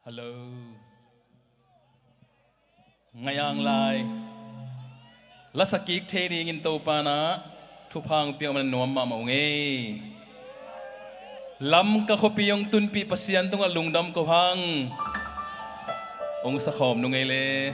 Hello. Ngayang lai. Lasakik tedi ngin to pana. Tupang piang man nuam ma maungi. Lam ka kopi yung tunpi pasian tung alungdam ko hang. Ong sa khom nungele.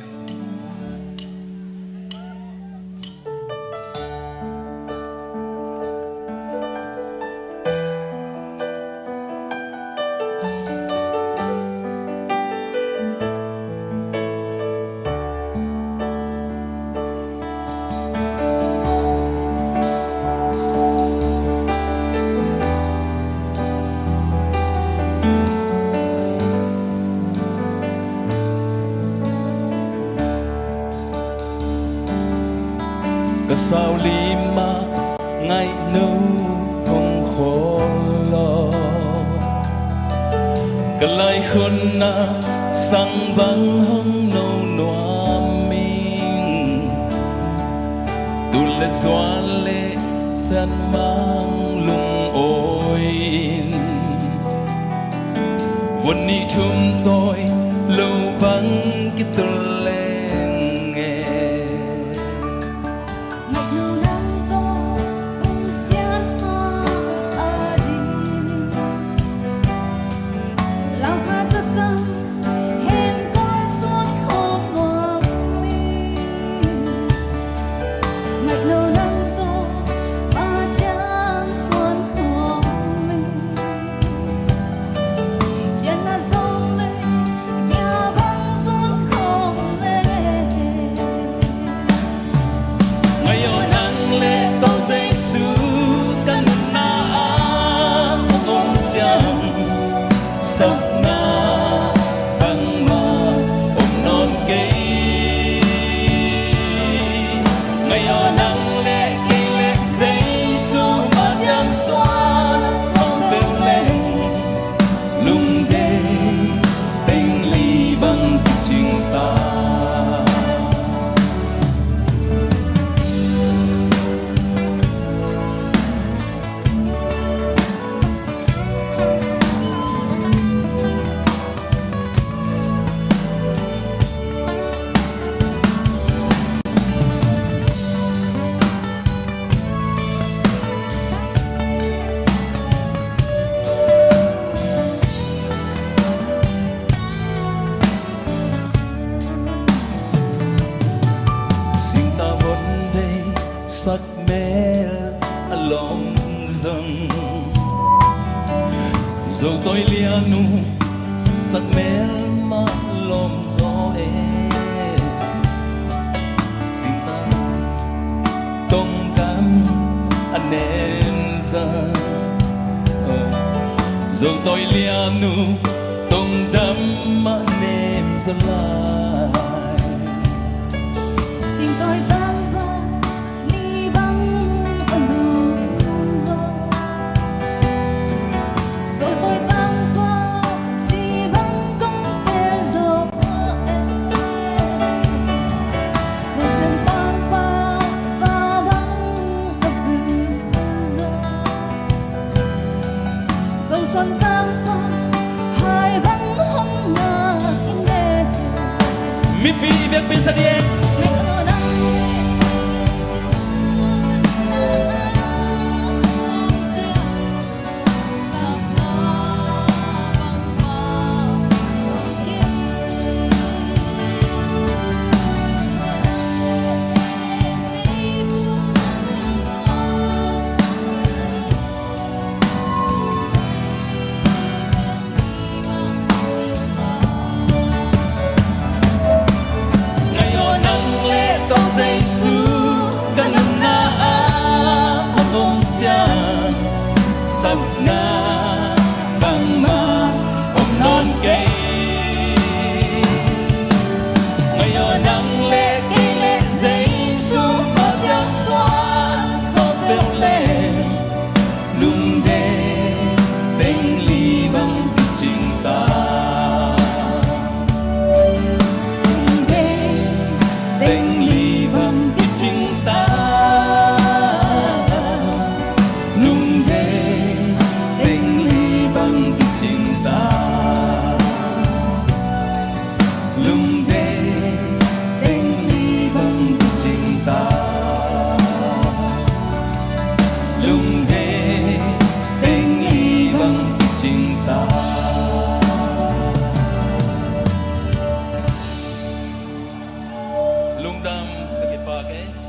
Sao lima ngày nấu không khổ lo cái lại khôn na sang băng hông nâu noa mình tu lệ xóa lệ chân mang lung ôiวันนี้chúng tôi lâu băng cái tôi sắc mê lòng dâng dầu tôi lia nu sắc mê mà lòng gió em xin ta tông cam anh em ra dầu tôi lia nu tông đắm mà em ra lại xin tôi xuân tăng qua hai bóng hồng ngà in đê mi phi biết biết sao đi em ngày hôm nay lung dam sakit pakai